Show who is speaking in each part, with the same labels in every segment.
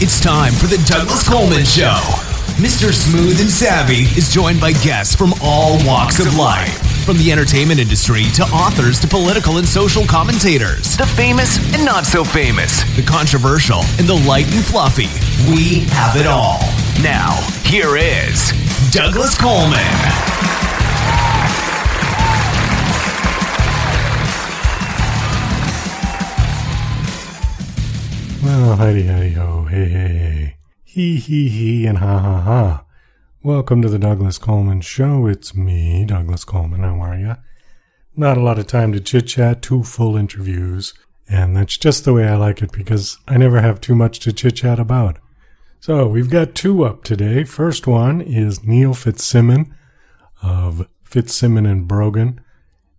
Speaker 1: It's time for the Douglas Coleman Show. Mr. Smooth and Savvy is joined by guests from all walks of life. From the entertainment industry to authors to political and social commentators. The famous and not so famous. The controversial and the light and fluffy. We have it all. Now, here is Douglas Coleman.
Speaker 2: Well, hidey-ho, hey, he, and ha. Welcome to the Douglas Coleman Show. It's me, Douglas Coleman. How are ya? Not a lot of time to chit-chat, 2 full interviews, and that's just the way I like it because I never have too much to chit-chat about. So, we've got 2 up today. First one is Neil Fitzsimon of Fitzsimon and Brogan,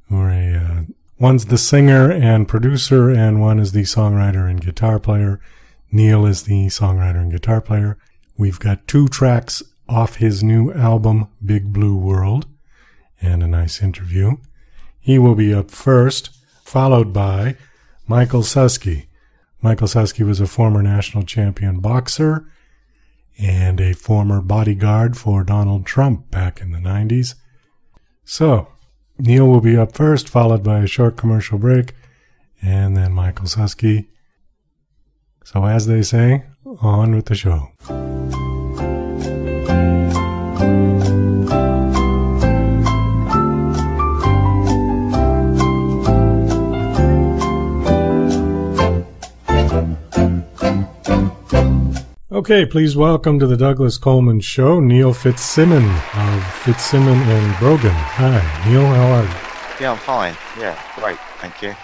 Speaker 2: who are one's the singer and producer, and one is the songwriter and guitar player. Neil is the songwriter and guitar player. We've got 2 tracks off his new album, Big Blue World, and a nice interview. He will be up first, followed by Michael Suski. Michael Suski was a former national champion boxer and a former bodyguard for Donald Trump back in the 90s. So, Neil will be up first, followed by a short commercial break, and then Michael Suski. So as they say, on with the show. Okay, please welcome to the Douglas Coleman Show, Neil Fitzsimon of Fitzsimon and Brogan. Hi, Neil, how are you?
Speaker 3: Yeah, I'm fine. Yeah, great, thank you.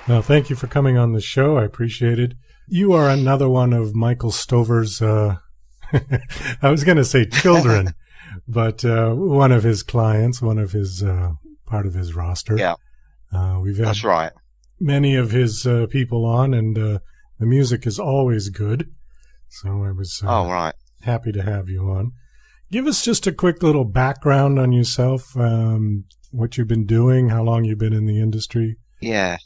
Speaker 2: Well, thank you for coming on the show. I appreciate it. You are another one of Michael Stover's, I was going to say children, but one of his clients, one of his, part of his roster.
Speaker 3: Yeah,
Speaker 2: we've had
Speaker 3: that's right.
Speaker 2: Many of his people on, and the music is always good. So I was happy to have you on. Give us just a quick little background on yourself, what you've been doing, how long you've been in the industry.
Speaker 3: Yeah,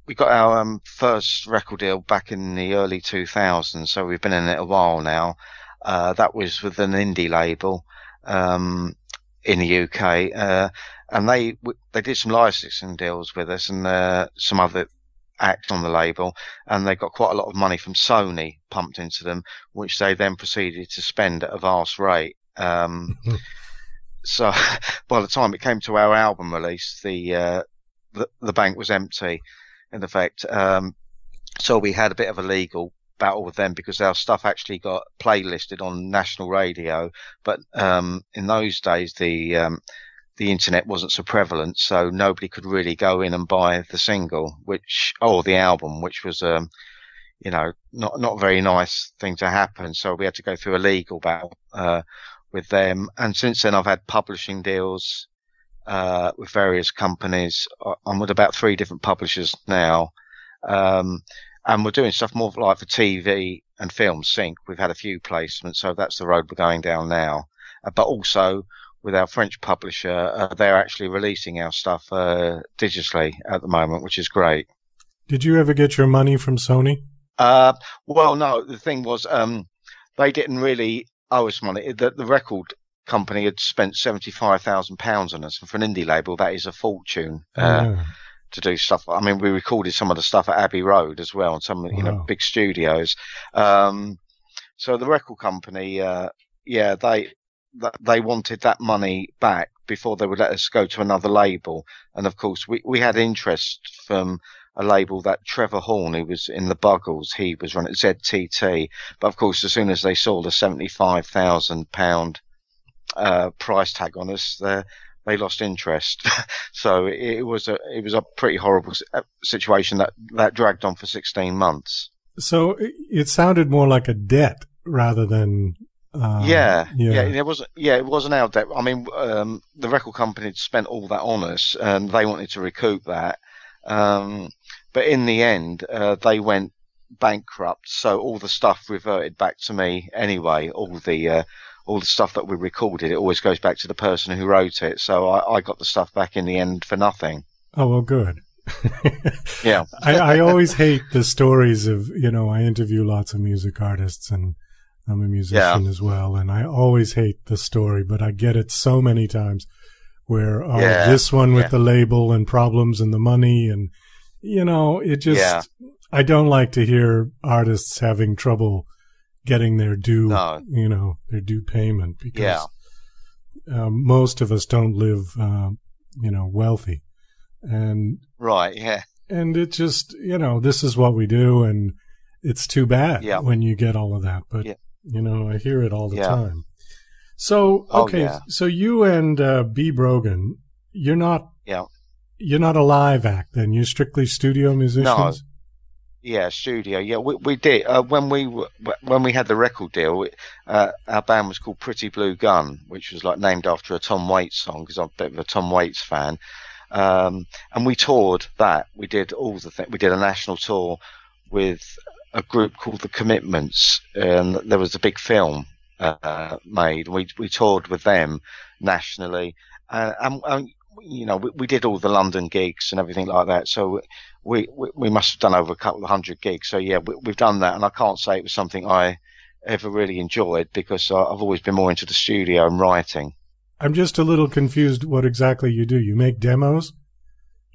Speaker 3: we got our first record deal back in the early 2000s, so we've been in it a while now. That was with an indie label in the UK, and they did some licensing deals with us and some other acts on the label, and they got quite a lot of money from Sony pumped into them, which they then proceeded to spend at a vast rate. So by the time it came to our album release, the bank was empty, in effect. So we had a bit of a legal battle with them because our stuff actually got playlisted on national radio, but in those days the internet wasn't so prevalent, so nobody could really go in and buy the single, the album, which was, not a very nice thing to happen. So we had to go through a legal battle, with them. And since then I've had publishing deals, with various companies. I'm with about 3 different publishers now. And we're doing stuff more like for TV and film sync. We've had a few placements, so that's the road we're going down now. But also, with our French publisher, they're actually releasing our stuff digitally at the moment, which is great.
Speaker 2: Did you ever get your money from Sony?
Speaker 3: Well, no. The thing was, they didn't really owe us money. The record company had spent £75,000 on us, and for an indie label, that is a fortune to do stuff. I mean, we recorded some of the stuff at Abbey Road as well, and some big studios. So the record company, they wanted that money back before they would let us go to another label. And of course, we had interest from a label that Trevor Horn, who was in the Buggles, he was running ZTT. But of course, as soon as they saw the £75,000 price tag on us, they lost interest. So it was a pretty horrible situation that dragged on for 16 months.
Speaker 2: So it sounded more like a debt rather than. It wasn't our debt. I mean, the record company had spent all that on us, and they wanted to recoup that. But in the end, they went bankrupt, so all the stuff reverted back to me anyway. All the stuff that we recorded, it always goes back to the person who wrote it. So I got the stuff back in the end for nothing. Oh, well, good.
Speaker 3: Yeah.
Speaker 2: I always hate the stories of, I interview lots of music artists, and I'm a musician as well, and I always hate the story, but I get it so many times where, this one with the label and problems and the money, and, it just, I don't like to hear artists having trouble getting their due, their due payment, because most of us don't live, wealthy. And
Speaker 3: right, yeah.
Speaker 2: And it just, this is what we do, and it's too bad when you get all of that. But, I hear it all the time. So, okay, so you and B. Brogan, you're not a live act then? You're strictly studio musicians?
Speaker 3: No. Yeah, studio. Yeah, we did. When we had the record deal, our band was called Pretty Blue Gun, which was like named after a Tom Waits song, because I'm a bit of a Tom Waits fan. And we toured that. We did all the things. We did a national tour with a group called The Commitments, and there was a big film made. We toured with them nationally, and we did all the London gigs and everything like that. So we must have done over a couple of hundred gigs. So yeah, we've done that, and I can't say it was something I ever really enjoyed, because I've always been more into the studio and writing.
Speaker 2: I'm just a little confused what exactly you do. You make demos?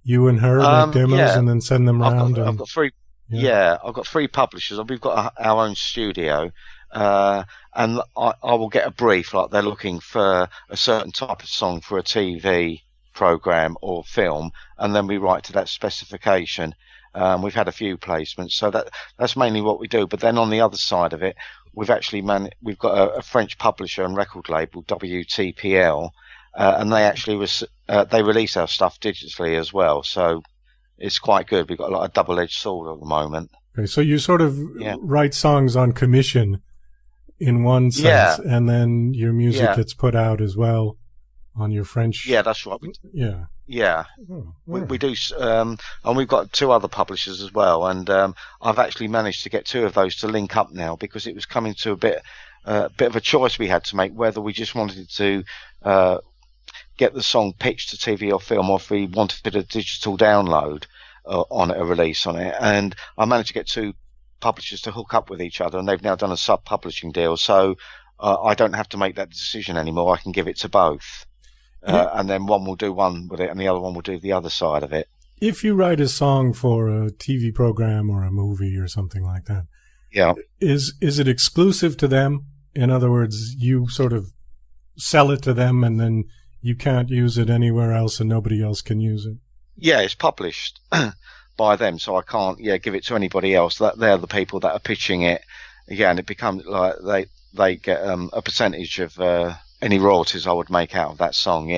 Speaker 2: You and her make demos and then send them around?
Speaker 3: I've got three. Yeah, I've got three publishers. We've got our own studio, and I will get a brief, like they're looking for a certain type of song for a TV program or film, and then we write to that specification. We've had a few placements, so that's mainly what we do. But then on the other side of it, we've actually we've got a French publisher and record label, WTPL, and they actually they release our stuff digitally as well. So it's quite good. We've got a double-edged sword at the moment. Okay,
Speaker 2: so you sort of write songs on commission in one sense, and then your music gets put out as well on your French.
Speaker 3: Yeah, that's right. Yeah. Oh, we do, and we've got two other publishers as well, and I've actually managed to get two of those to link up now, because it was coming to a bit of a choice we had to make, whether we just wanted to get the song pitched to TV or film, or if we wanted a digital download on it, a release on it. And I managed to get two publishers to hook up with each other, and they've now done a sub-publishing deal, so I don't have to make that decision anymore. I can give it to both. And then one will do one with it, and the other one will do the other side of it.
Speaker 2: If you write a song for a TV program or a movie or something like that, is it exclusive to them? In other words, you sort of sell it to them, and then you can't use it anywhere else, and nobody else can use it?
Speaker 3: Yeah, it's published by them, so I can't give it to anybody else. They're the people that are pitching it. Yeah, and it becomes like they get a percentage of any royalties I would make out of that song,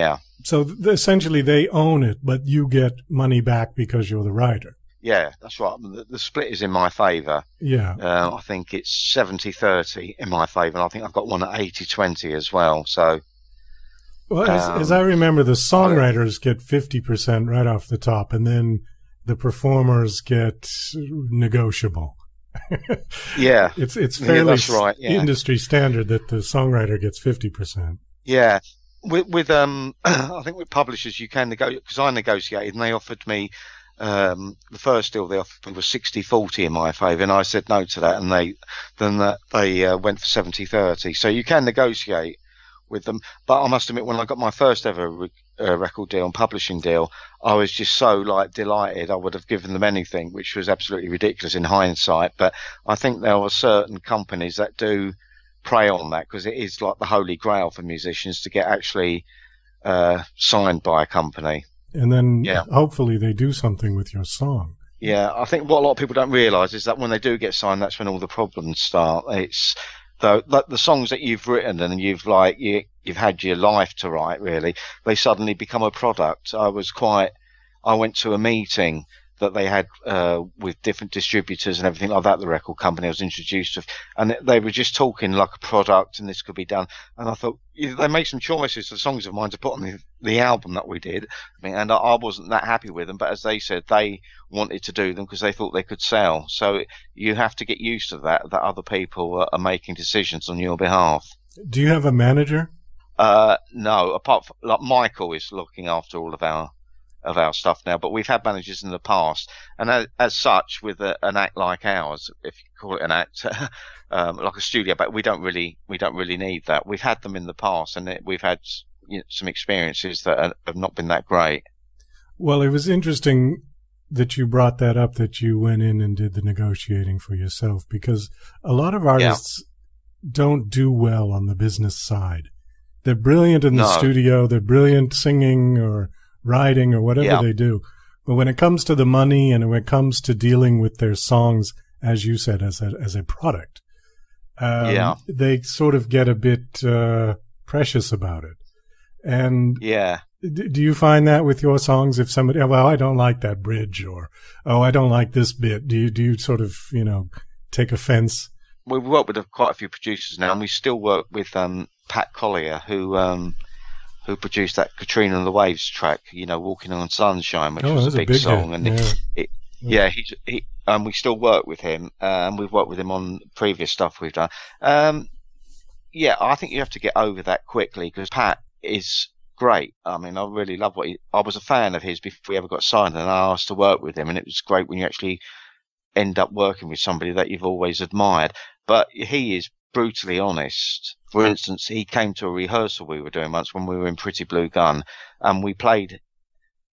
Speaker 2: So essentially they own it, but you get money back because you're the writer.
Speaker 3: Yeah, that's right. The split is in my favour.
Speaker 2: Yeah.
Speaker 3: I think it's 70-30 in my favour, and I think I've got one at 80-20 as well. So,
Speaker 2: well, as I remember, the songwriters get 50% right off the top, and then the performers get negotiable. Yeah, it's fairly that's right, industry standard that the songwriter gets 50%.
Speaker 3: Yeah, with I think with publishers you can negotiate, because I negotiated and they offered me the first deal they offered me was 60-40 in my favour, and I said no to that, and they went for 70-30. So you can negotiate with them, but I must admit, when I got my first ever record deal and publishing deal, I was just so delighted. I would have given them anything, which was absolutely ridiculous in hindsight. But I think there are certain companies that do prey on that, because it is like the holy grail for musicians to get actually signed by a company.
Speaker 2: And then hopefully they do something with your song.
Speaker 3: Yeah, I think what a lot of people don't realise is that when they do get signed, that's when all the problems start. It's the songs that you've written and you've had your life to write, really, they suddenly become a product. I went to a meeting that they had with different distributors and everything like that, the record company I was introduced to, and they were just talking like a product, and this could be done. And I thought, they made some choices for songs of mine to put on the album that we did, and I wasn't that happy with them, but as they said, they wanted to do them because they thought they could sell. So you have to get used to that other people are making decisions on your behalf.
Speaker 2: Do you have a manager?
Speaker 3: No, apart from Michael is looking after all of our of our stuff now, but we've had managers in the past, and as such, with an act like ours, if you call it an act, like a studio, but we don't really need that. We've had them in the past, and we've had some experiences that have not been that great.
Speaker 2: Well, it was interesting that you brought that up, that you went in and did the negotiating for yourself, because a lot of artists don't do well on the business side. They're brilliant in the studio, they're brilliant singing or writing or whatever they do. But when it comes to the money and when it comes to dealing with their songs, as you said, as a product, they sort of get a bit precious about it. And do you find that with your songs? If somebody, well, I don't like that bridge, or, oh, I don't like this bit. Do you sort of, take offense?
Speaker 3: We've worked with quite a few producers now, and we still work with Pat Collier, who produced that Katrina and the Waves track, Walking on Sunshine, which was a big song.
Speaker 2: Hit.
Speaker 3: And we still work with him, and we've worked with him on previous stuff we've done. I think you have to get over that quickly, because Pat is great. I mean, I really love I was a fan of his before we ever got signed, and I asked to work with him, and it was great when you actually end up working with somebody that you've always admired. But he is brutally honest. For instance, he came to a rehearsal we were doing once when we were in Pretty Blue Gun, and we played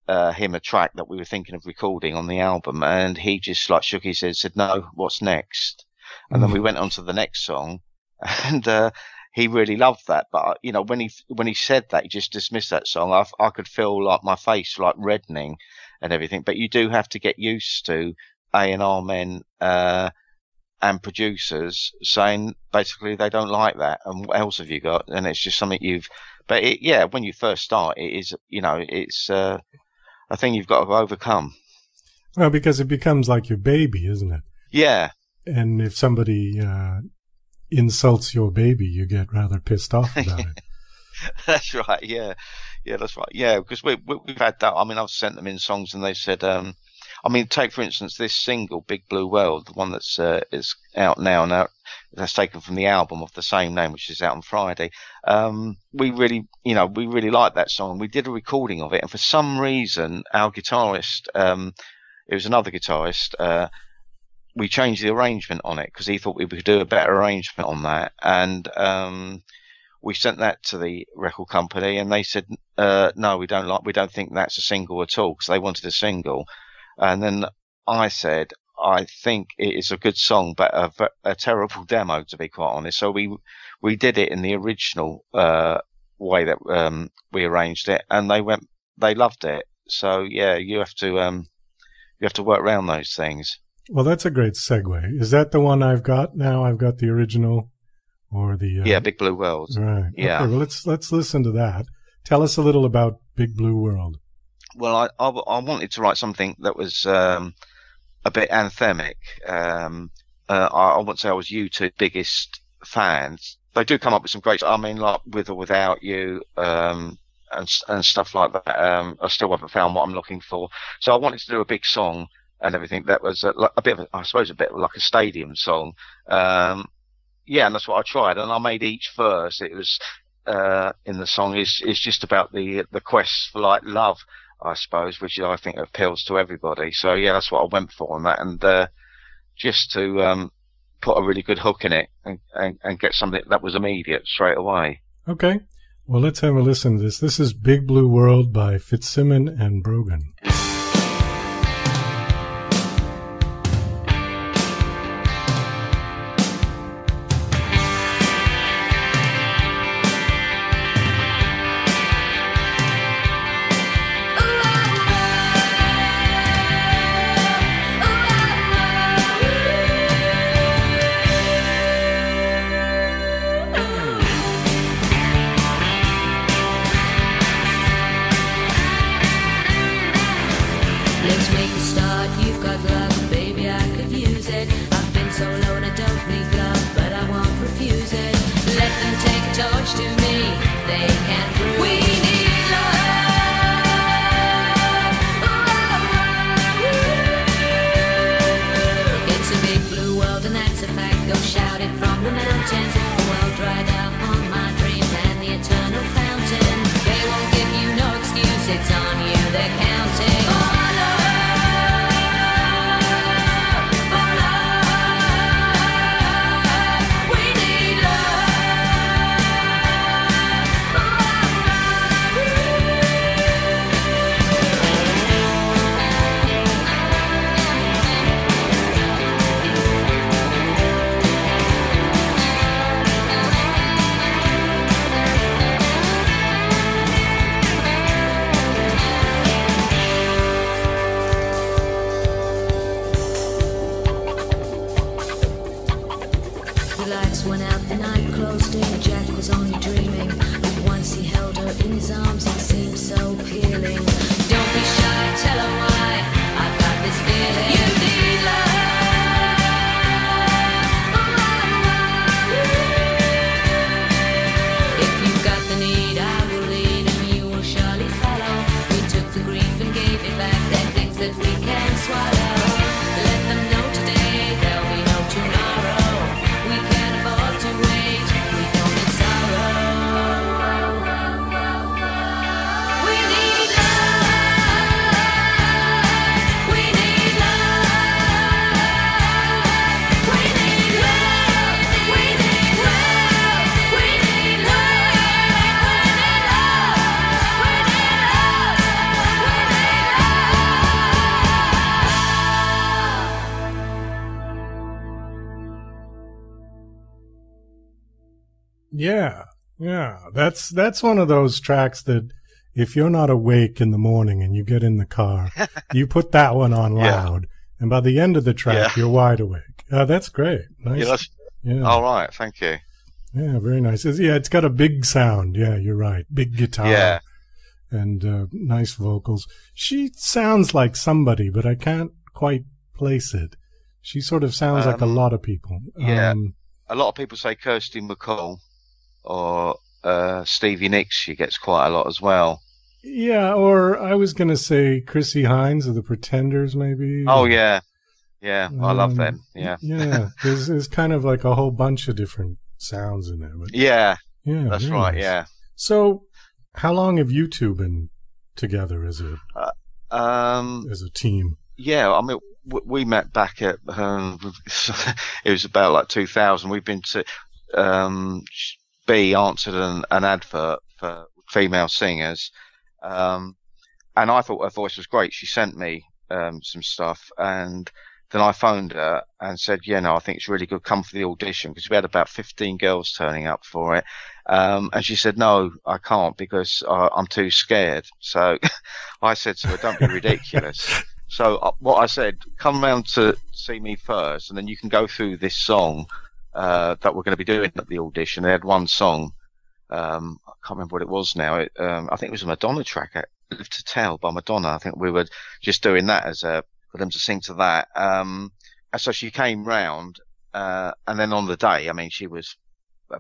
Speaker 3: him a track that we were thinking of recording on the album, and he just shook his head, said, "No, what's next?" And then we went on to the next song, and he really loved that. But when he said that, he just dismissed that song. I could feel like my face reddening and everything. But you do have to get used to A&R men and producers saying basically they don't like that, and what else have you got? And it's just something but when you first start, it is, it's a thing you've got to overcome.
Speaker 2: Well, because it becomes like your baby, isn't it?
Speaker 3: Yeah.
Speaker 2: And if somebody insults your baby, you get rather pissed off about it.
Speaker 3: That's right. Yeah, that's right. Yeah, because we've had that. I mean, I've sent them in songs, and they've said, take for instance this single, Big Blue World, the one that's is out now. That's taken from the album of the same name, which is out on Friday. We really like that song. We did a recording of it, and for some reason, our guitarist, it was another guitarist, we changed the arrangement on it because he thought we could do a better arrangement on that, and we sent that to the record company, and they said, no, we don't think that's a single at all, because they wanted a single. And then I said, I think it is a good song, but a terrible demo, to be quite honest. So we did it in the original way that we arranged it, and they loved it. So you have to work around those things.
Speaker 2: Well, that's a great segue. Is that the one I've got now? I've got the original, or the
Speaker 3: Big Blue World.
Speaker 2: Right.
Speaker 3: Yeah.
Speaker 2: Okay, well, let's listen to that. Tell us a little about Big Blue World.
Speaker 3: Well, I wanted to write something that was a bit anthemic. I wouldn't say I was U2's biggest fans. They do come up with some great, like With or Without You, and stuff like that. I still haven't found what I'm looking for. So I wanted to do a big song and everything that was a bit of, a bit like a stadium song. And that's what I tried. And I made each verse. It was in the song is just about the quest for love, I suppose, which I think appeals to everybody. So that's what I went for on that, and just to put a really good hook in it and get something that was immediate straight away.
Speaker 2: Okay, well, let's have a listen to this. This is Big Blue World by Fitzsimon and Brogan.
Speaker 4: It's on you, they're counting. lights went out, the night closed in. Jack was only dreaming, but once he held her in his arms, it seemed so appealing. Don't be shy, tell her why I've got this feeling. You need love. If you've got the need, I will lead, and you will surely follow. We took the grief and gave it back. They're things that we can swallow. Let them know today, there'll be no tomorrow. We can't afford to wait, we don't need sorrow. We need love. We need love. We need love. We need love. We need
Speaker 2: Yeah, yeah. That's one of those tracks that if you're not awake in the morning and you get in the car, you put that one on loud, and by the end of the track, you're wide awake. That's great. Nice.
Speaker 3: Yeah. All right. Thank you.
Speaker 2: Yeah, very nice. It's got a big sound. Yeah, you're right. Big guitar.
Speaker 3: Yeah.
Speaker 2: And nice vocals. She sounds like somebody, but I can't quite place it. She sort of sounds like a lot of people.
Speaker 3: Yeah. A lot of people say Kirsty MacColl or Stevie Nicks. She gets quite a lot as well.
Speaker 2: Yeah, or I was going to say Chrissy Hines of the Pretenders, maybe.
Speaker 3: Oh, yeah. Yeah, I love them. Yeah.
Speaker 2: Yeah, there's kind of like a whole bunch of different sounds in there. But
Speaker 3: yeah, that's right,
Speaker 2: nice.
Speaker 3: yeah.
Speaker 2: So, how long have you two been together as a team?
Speaker 3: Yeah, I mean, we met back at, it was about like 2000. We've been to, B answered an advert for female singers, and I thought her voice was great. She sent me some stuff, and then I phoned her and said, I think it's really good. Come for the audition, because we had about 15 girls turning up for it. And she said, no, I can't because I'm too scared. So I said to her, don't be ridiculous. So what I said, come round to see me first, and then you can go through this song that we're going to be doing at the audition. They had one song. I can't remember what it was now. I think it was a Madonna track, Live to Tell by Madonna. I think we were just doing that for them to sing to that. And so she came round, and then on the day, I mean, she was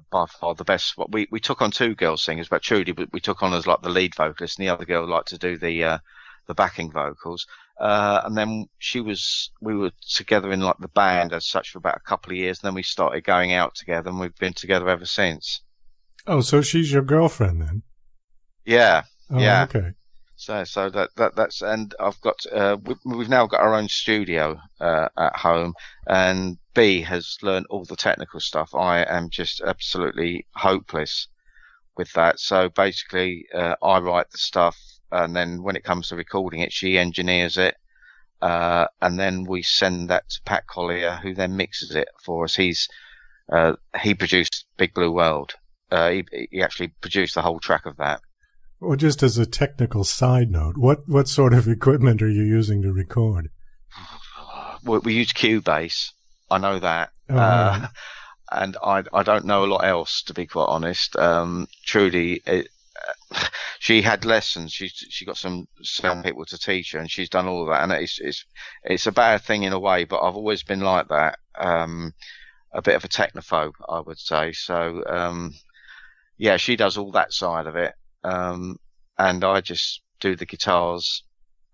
Speaker 3: by far the best. We took on two girl singers, but Trudy, we took on as like the lead vocalist, and the other girl liked to do the backing vocals. And then we were together in like the band as such for about a couple of years, and then we started going out together, and we've been together ever since. Oh,
Speaker 2: so she's your girlfriend then?
Speaker 3: Yeah.
Speaker 2: Oh,
Speaker 3: yeah.
Speaker 2: Okay.
Speaker 3: So that's, and I've got, we've now got our own studio, at home, and B has learned all the technical stuff. I am just absolutely hopeless with that. So basically, I write the stuff, and then when it comes to recording it, she engineers it, and then we send that to Pat Collier, who then mixes it for us. He produced Big Blue World. He actually produced the whole track of that.
Speaker 2: Well, just as a technical side note, what sort of equipment are you using to record?
Speaker 3: We use Cubase. I know that.
Speaker 2: Right.
Speaker 3: And I don't know a lot else, to be quite honest. Trudy, she had lessons. She got some people to teach her, and she's done all of that. And it's a bad thing in a way, but I've always been like that. A bit of a technophobe, I would say. So, yeah, she does all that side of it. And I just do the guitars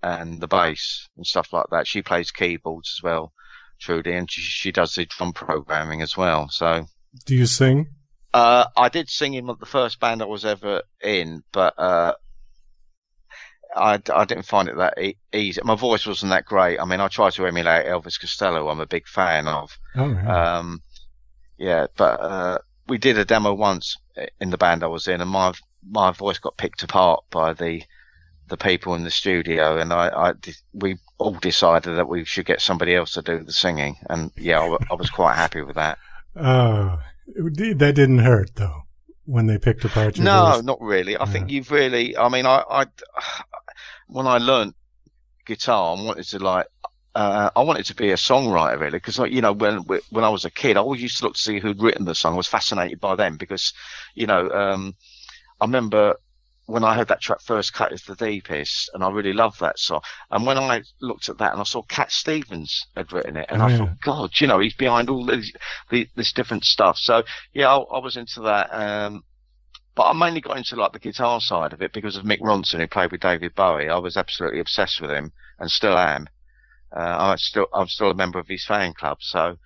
Speaker 3: and the bass and stuff like that. She plays keyboards as well, Trudy, and she does the drum programming as well. So,
Speaker 2: do you sing?
Speaker 3: I did sing in the first band I was ever in, but I didn't find it that easy. My voice wasn't that great. I mean, I tried to emulate Elvis Costello. I'm a big fan of.
Speaker 2: Oh, yeah.
Speaker 3: Yeah, but we did a demo once in the band I was in, and my voice got picked apart by the people in the studio, and we all decided that we should get somebody else to do the singing, and yeah, I was quite happy with that.
Speaker 2: That didn't hurt though when they picked apart your voice?
Speaker 3: No, not really. I think you've really. I mean, I when I learnt guitar and wanted to I wanted to be a songwriter really, because when I was a kid, I always used to look to see who'd written the song. I was fascinated by them because, I remember when I heard that track First Cut Is the Deepest, and I really loved that song. And when I looked at that and I saw Cat Stevens had written it, and I thought, God, he's behind all this different stuff. So yeah, I was into that. But I mainly got into like the guitar side of it because of Mick Ronson, who played with David Bowie. I was absolutely obsessed with him, and still am. I'm still a member of his fan club. So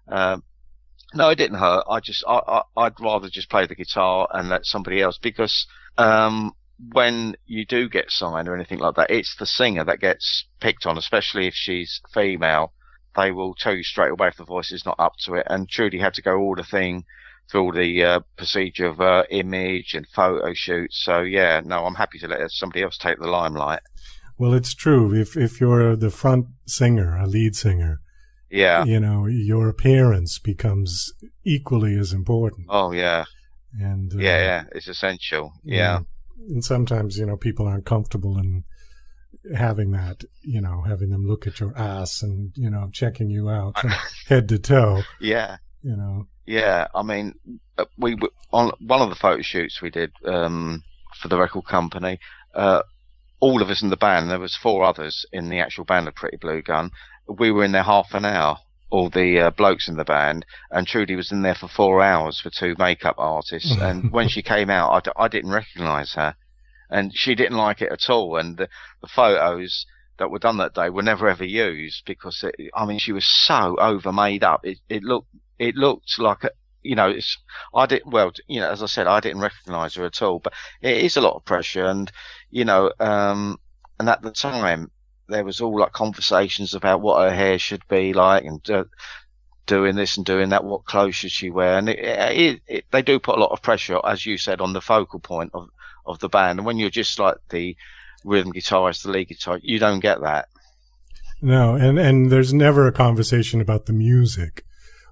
Speaker 3: no, it didn't hurt. I'd rather just play the guitar and let somebody else, because when you do get signed or anything like that, it's the singer that gets picked on, especially if she's female. They will tell you straight away if the voice is not up to it. And Trudy had to go through all the procedure of image and photo shoots. So yeah, no, I'm happy to let somebody else take the limelight.
Speaker 2: Well, it's true. If you're the front singer, a lead singer,
Speaker 3: yeah,
Speaker 2: your appearance becomes equally as important.
Speaker 3: Oh yeah.
Speaker 2: And
Speaker 3: yeah, it's essential. Yeah.
Speaker 2: And sometimes, people aren't comfortable in having that, having them look at your ass and, checking you out from head to toe.
Speaker 3: Yeah.
Speaker 2: Yeah,
Speaker 3: I mean, we were on one of the photo shoots we did for the record company. All of us in the band, there was 4 others in the actual band of Pretty Blue Gun. We were in there half an hour, all the blokes in the band, and Trudy was in there for 4 hours for 2 makeup artists. And when she came out, I didn't recognise her, and she didn't like it at all. And the photos that were done that day were never ever used because she was so over made up. It looked like as I said, I didn't recognise her at all. But it is a lot of pressure, and and at the time there was all like conversations about what her hair should be like, and doing this and doing that, what clothes should she wear, and they do put a lot of pressure, as you said, on the focal point of the band. And when you're just like the rhythm guitarist, the lead guitar, you don't get that.
Speaker 2: No, and there's never a conversation about the music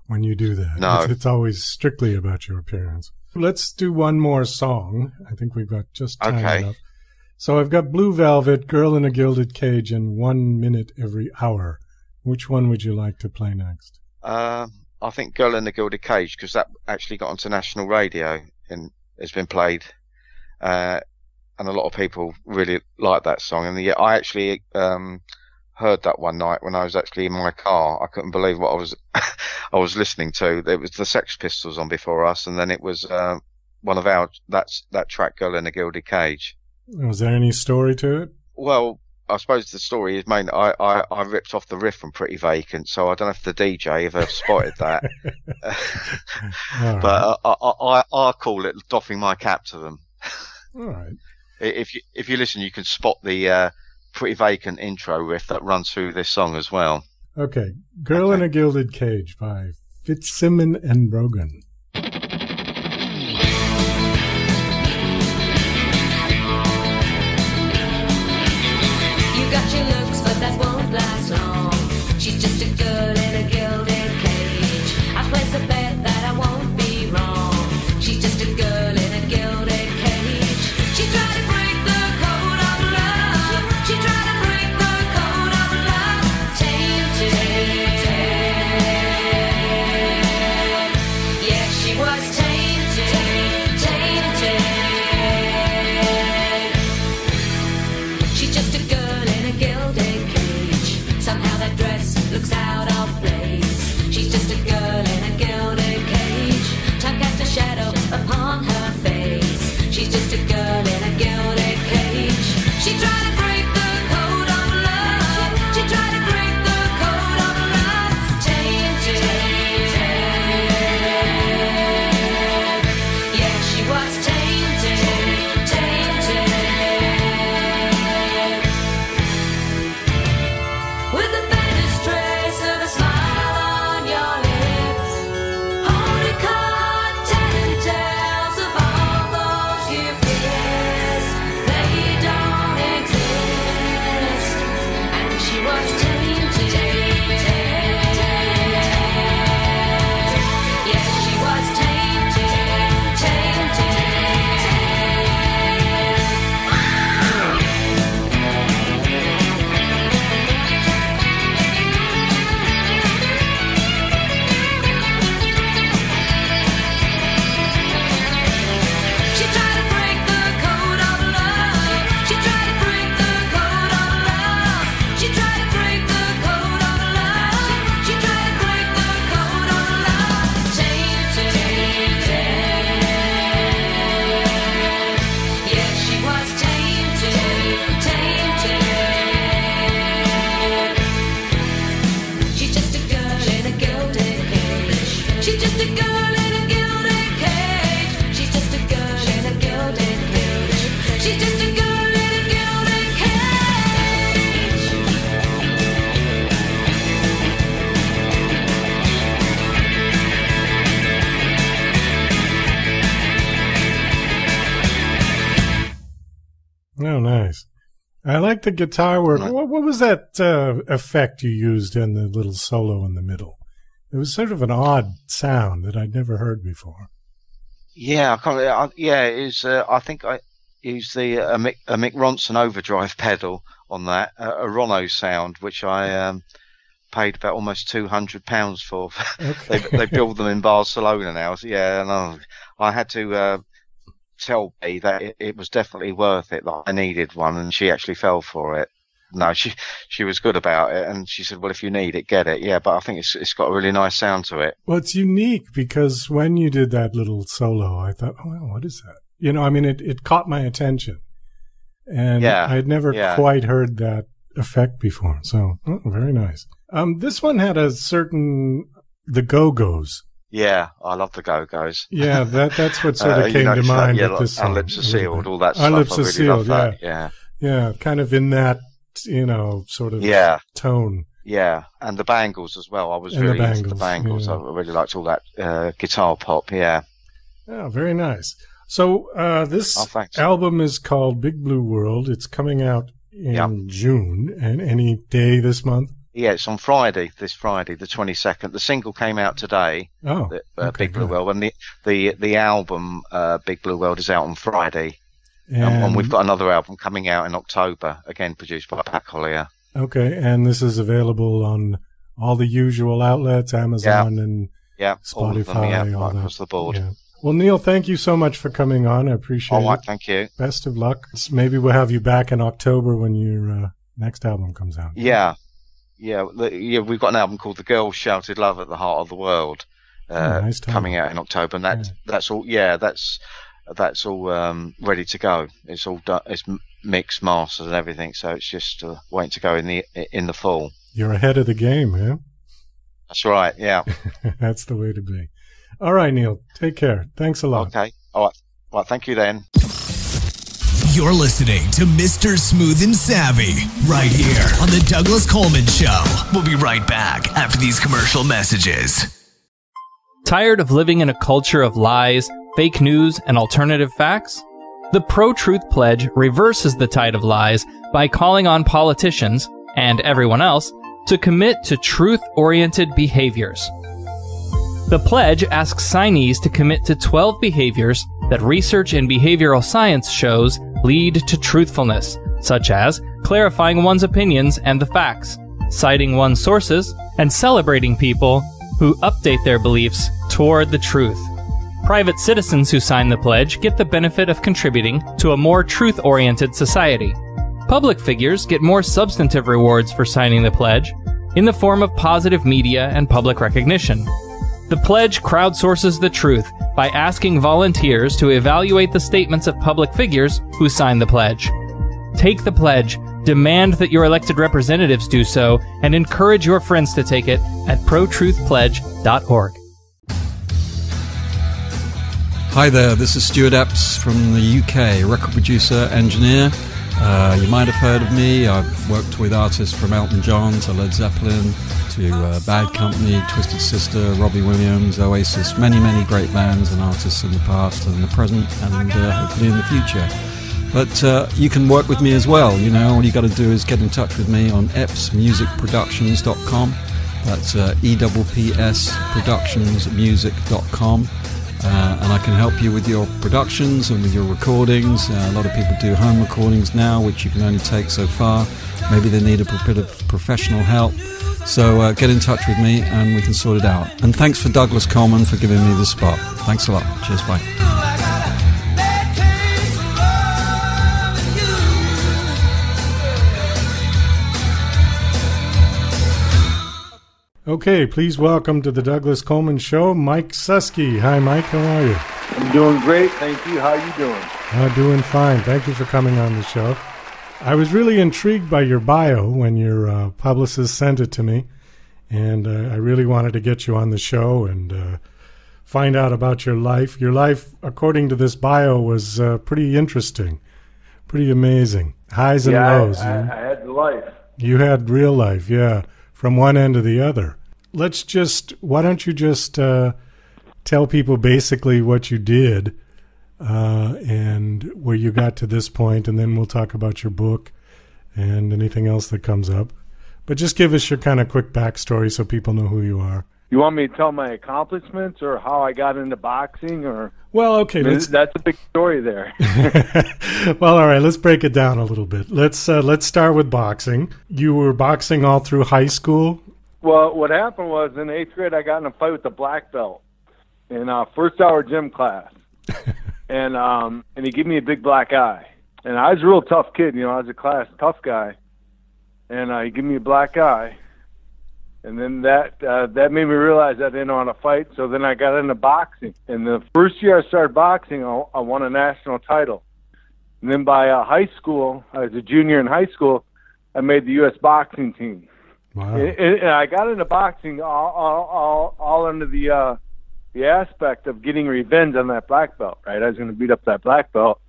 Speaker 2: when you do that.
Speaker 3: No.
Speaker 2: It's always strictly about your appearance. Let's do one more song. I think we've got just time enough. So I've got Blue Velvet, Girl in a Gilded Cage, and 1 Minute Every Hour. Which one would you like to play next?
Speaker 3: I think Girl in a Gilded Cage, because that actually got onto national radio and has been played. And a lot of people really like that song. And yeah, I actually heard that one night when I was actually in my car. I couldn't believe what I was listening to. It was the Sex Pistols on before us, and then it was one of that track, Girl in a Gilded Cage.
Speaker 2: Was there any story to it?
Speaker 3: Well, I suppose the story is mainly I ripped off the riff from Pretty Vacant, so I don't know if the DJ ever spotted that. But I call it doffing my cap to them.
Speaker 2: All right.
Speaker 3: If you listen, you can spot the Pretty Vacant intro riff that runs through this song as well.
Speaker 2: Okay, Girl in a Gilded Cage by Fitzsimon and Brogan.
Speaker 4: Got your looks, but that won't last long. She's just a girl in a gilded cage. I place a bet that I won't be wrong. She's just a girl in a gilded cage. She tried to break the code of love. She tried to break the code of love. Tainted. Yeah, she was tainted. Tainted. She's just a girl in a gilded cage. Somehow that dress looks out of She's just a girl in a gilded cage. She's just a girl in a gilded cage. She's just a girl in a gilded cage.
Speaker 2: Oh, nice. I like the guitar work. What was that effect you used in the little solo in the middle? It was sort of an odd sound that I'd never heard before.
Speaker 3: Yeah, it is. I think I used the a Mick Ronson overdrive pedal on that, a Rono sound, which I paid about almost £200 for.
Speaker 2: Okay.
Speaker 3: They build them in Barcelona now. So, yeah, and I had to tell me that it was definitely worth it, that I needed one, and she actually fell for it. No, she was good about it, and she said, well, if you need it, get it. Yeah, but I think it's got a really nice sound to it.
Speaker 2: Well, it's unique because when you did that little solo, I thought, oh, well, what is that? You know, I mean, it caught my attention. And
Speaker 3: Yeah,
Speaker 2: I'd never
Speaker 3: yeah.
Speaker 2: quite heard that effect before. So, very nice. This one had the Go-Go's.
Speaker 3: Yeah, I love the Go-Go's.
Speaker 2: Yeah, that's what sort of came to
Speaker 3: it's
Speaker 2: mind
Speaker 3: like,
Speaker 2: with this
Speaker 3: Our
Speaker 2: song.
Speaker 3: Lips Are Sealed, all that
Speaker 2: Our
Speaker 3: stuff.
Speaker 2: Lips
Speaker 3: I
Speaker 2: Are
Speaker 3: really
Speaker 2: Sealed,
Speaker 3: love that.
Speaker 2: Yeah, kind of in that, sort of tone.
Speaker 3: Yeah, and the Bangles as well. I was
Speaker 2: And
Speaker 3: really
Speaker 2: the
Speaker 3: into the
Speaker 2: Bangles,
Speaker 3: Bangles.
Speaker 2: yeah.
Speaker 3: I really liked all that guitar pop. Yeah.
Speaker 2: Oh, very nice. So this
Speaker 3: Thanks.
Speaker 2: album is called Big Blue World. It's coming out in June, and any day this month.
Speaker 3: Yeah, it's on this Friday, the 22nd. The single came out today,
Speaker 2: Oh, okay,
Speaker 3: Big Blue
Speaker 2: good.
Speaker 3: World, and the album, Big Blue World, is out on Friday. And we've got another album coming out in October, again produced by Pat Collier.
Speaker 2: Okay, and this is available on all the usual outlets, Amazon and
Speaker 3: all of them,
Speaker 2: Spotify, all
Speaker 3: right
Speaker 2: that.
Speaker 3: across the board.
Speaker 2: Yeah. Well, Neil, thank you so much for coming on. I appreciate
Speaker 3: All right,
Speaker 2: it.
Speaker 3: thank you.
Speaker 2: Best of luck. Maybe we'll have you back in October when your next album comes out.
Speaker 3: Yeah, we've got an album called The Girls Shouted Love at the Heart of the World,
Speaker 2: nice title.
Speaker 3: coming out in October, and that's all. Yeah, that's all ready to go. It's all done. It's mixed, mastered, and everything. So it's just waiting to go in the fall.
Speaker 2: You're ahead of the game, huh?
Speaker 3: That's right. Yeah.
Speaker 2: That's the way to be. All right, Neil. Take care. Thanks a lot.
Speaker 3: Okay. All right. Well, thank you then.
Speaker 1: You're listening to Mr. Smooth and Savvy right here on the Douglas Coleman Show. We'll be right back after these commercial messages.
Speaker 5: Tired of living in a culture of lies, fake news, and alternative facts? The Pro-Truth Pledge reverses the tide of lies by calling on politicians, and everyone else, to commit to truth-oriented behaviors. The pledge asks signees to commit to 12 behaviors that research in behavioral science shows lead to truthfulness, such as clarifying one's opinions and the facts, citing one's sources, and celebrating people who update their beliefs toward the truth. Private citizens who sign the pledge get the benefit of contributing to a more truth-oriented society. Public figures get more substantive rewards for signing the pledge in the form of positive media and public recognition. The pledge crowdsources the truth by asking volunteers to evaluate the statements of public figures who sign the pledge. Take the pledge, demand that your elected representatives do so, and encourage your friends to take it at protruthpledge.org.
Speaker 6: Hi there, this is Stuart Epps from the UK, record producer, engineer. You might have heard of me. I've worked with artists from Elton John to Led Zeppelin to Bad Company, Twisted Sister, Robbie Williams, Oasis, many, many great bands and artists in the past and the present and hopefully in the future. But you can work with me as well. You know, all you got to do is get in touch with me on eppsmusicproductions.com. That's eppsproductionsmusic.com. And I can help you with your productions and with your recordings. A lot of people do home recordings now, which you can only take so far. Maybe they need a bit of professional help. So get in touch with me and we can sort it out. And thanks for Douglas Coleman for giving me the spot. Thanks a lot. Cheers, bye.
Speaker 2: Okay, please welcome to the Douglas Coleman Show, Mike Suski. Hi, Mike. How are you?
Speaker 7: I'm doing great, thank you. How are you doing?
Speaker 2: Doing fine. Thank you for coming on the show. I was really intrigued by your bio when your publicist sent it to me, and I really wanted to get you on the show and find out about your life. Your life, according to this bio, was pretty interesting, pretty amazing. Highs and lows.
Speaker 7: I had the life.
Speaker 2: You had real life, yeah, from one end to the other. Why don't you just tell people basically what you did and where you got to this point, and then we'll talk about your book and anything else that comes up. But just give us your kind of quick backstory so people know who you are.
Speaker 7: You want me to tell my accomplishments or how I got into boxing? Or
Speaker 2: Well, okay.
Speaker 7: That's a big story there.
Speaker 2: Well, all right, let's break it down a little bit. Let's start with boxing. You were boxing all through high school?
Speaker 7: Well, what happened was in 8th grade, I got in a fight with a black belt in first hour gym class. and he gave me a big black eye. And I was a real tough kid, I was a class tough guy. And he gave me a black eye. And then that made me realize I didn't want to fight. So then I got into boxing. And the first year I started boxing, I won a national title. And then by high school, I was a junior in high school, I made the U.S. boxing team.
Speaker 2: Wow.
Speaker 7: And I got into boxing all under the aspect of getting revenge on that black belt, right? I was going to beat up that black belt.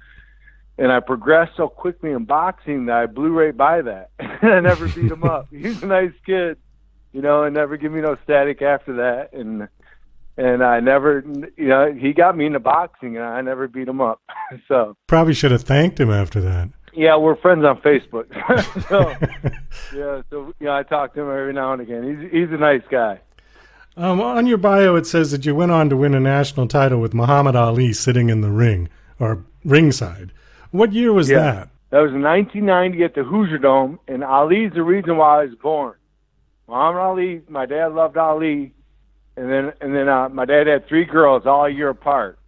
Speaker 7: And I progressed so quickly in boxing that I blew right by that. I never beat him up. He was a nice kid. And never give me no static after that. And I never, he got me into boxing, and I never beat him up. So
Speaker 2: probably should have thanked him after that.
Speaker 7: Yeah, we're friends on Facebook. I talk to him every now and again. He's a nice guy.
Speaker 2: On your bio, it says that you went on to win a national title with Muhammad Ali sitting in the ring, or ringside. What year was that?
Speaker 7: That was in 1990 at the Hoosier Dome, and Ali's the reason why I was born. Muhammad Ali, my dad loved Ali, and then my dad had 3 girls all a year apart,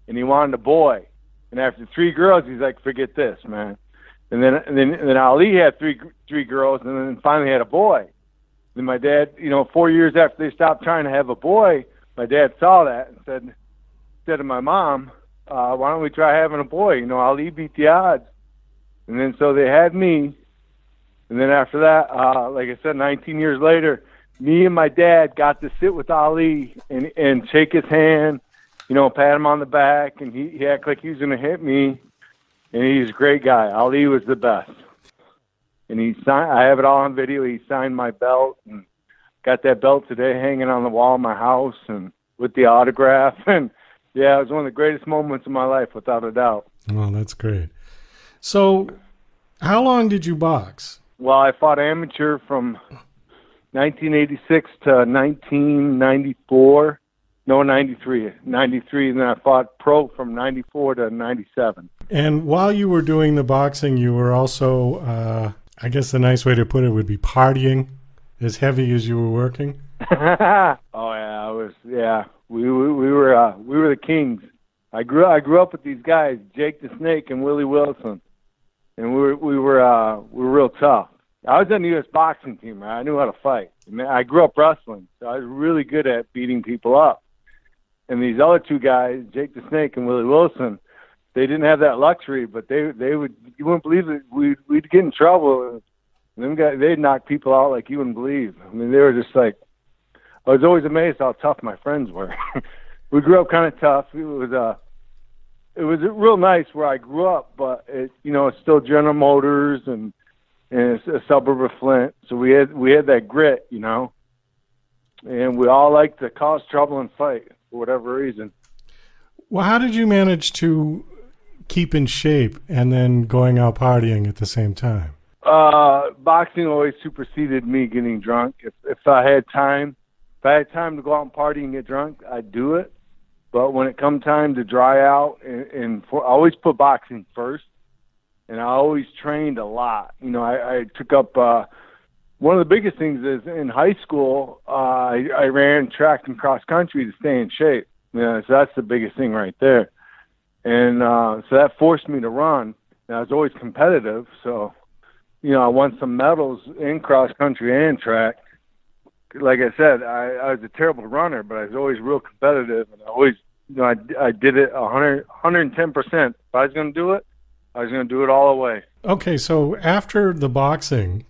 Speaker 7: and he wanted a boy. And after 3 girls, he's like, "Forget this, man." And then Ali had three girls, and then finally had a boy. Then my dad, 4 years after they stopped trying to have a boy, my dad saw that and said to my mom, "Why don't we try having a boy? Ali beat the odds." And then so they had me. And then after that, like I said, 19 years later, me and my dad got to sit with Ali and shake his hand, pat him on the back, and he acted like he was going to hit me. And he's a great guy. Ali was the best. And he signed. I have it all on video. He signed my belt, and got that belt today hanging on the wall of my house, and with the autograph. And yeah, it was one of the greatest moments of my life, without a doubt.
Speaker 2: Well, that's great. So, how long did you box?
Speaker 7: Well, I fought amateur from 1986 to 1994. No, 93. 93, and then I fought pro from 94 to 97.
Speaker 2: And while you were doing the boxing, you were also, I guess the nice way to put it would be partying as heavy as you were working?
Speaker 7: Oh, yeah, I was, yeah. We were the kings. I grew up with these guys, Jake the Snake and Willie Wilson. And we were real tough. I was on the U.S. boxing team, right? I knew how to fight. I grew up wrestling, so I was really good at beating people up. And these other 2 guys, Jake the Snake and Willie Wilson, they didn't have that luxury, but they would, you wouldn't believe it, we'd get in trouble. And them guys, they'd knock people out like you wouldn't believe. I mean, they were just like, I was always amazed how tough my friends were. We grew up kind of tough. It was real nice where I grew up, but it's still General Motors and it's a suburb of Flint. So we had that grit, and we all liked to cause trouble and fight for whatever reason.
Speaker 2: Well, how did you manage to keep in shape and then going out partying at the same time?
Speaker 7: Boxing always superseded me getting drunk. If I had time to go out and party and get drunk, I'd do it. But when it come time to dry out, I always put boxing first, and I always trained a lot. I took up one of the biggest things is in high school, I ran track and cross country to stay in shape. So that's the biggest thing right there. And so that forced me to run. And I was always competitive, so I won some medals in cross country and track. Like I said, I was a terrible runner, but I was always real competitive, and I always, I did it 110%. If I was going to do it, I was going to do it all the way. Okay,
Speaker 2: so after the boxing,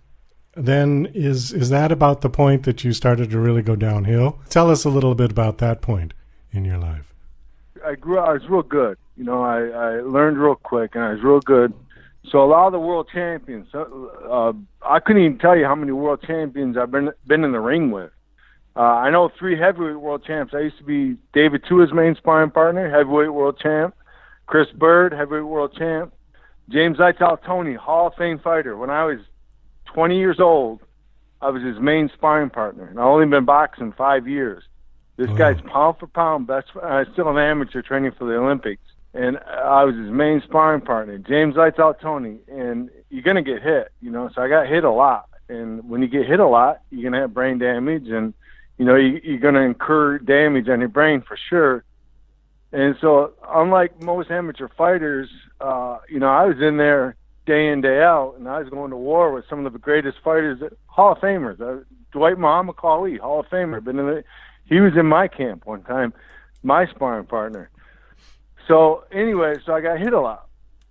Speaker 2: then is that about the point that you started to really go downhill? Tell us a little bit about that point in your life?
Speaker 7: I was real good. I learned real quick, and I was real good. So a lot of the world champions, I couldn't even tell you how many world champions I've been in the ring with. I know 3 heavyweight world champs. I used to be David Tua's main sparring partner, heavyweight world champ. Chris Bird, heavyweight world champ. James Lights Out Tony, Hall of Fame fighter. When I was 20 years old, I was his main sparring partner, and I've only been boxing 5 years. This guy's pound for pound best. I'm still an amateur training for the Olympics, and I was his main sparring partner. James Lights Out Tony, and you're gonna get hit, So I got hit a lot, and when you get hit a lot, you're gonna have brain damage, and you're gonna incur damage on your brain for sure. And so, unlike most amateur fighters, I was in there day in, day out, and I was going to war with some of the greatest fighters, Hall of Famers. Dwight Muhammad Ali, Hall of Famer. He was in my camp one time, my sparring partner. So anyway, I got hit a lot,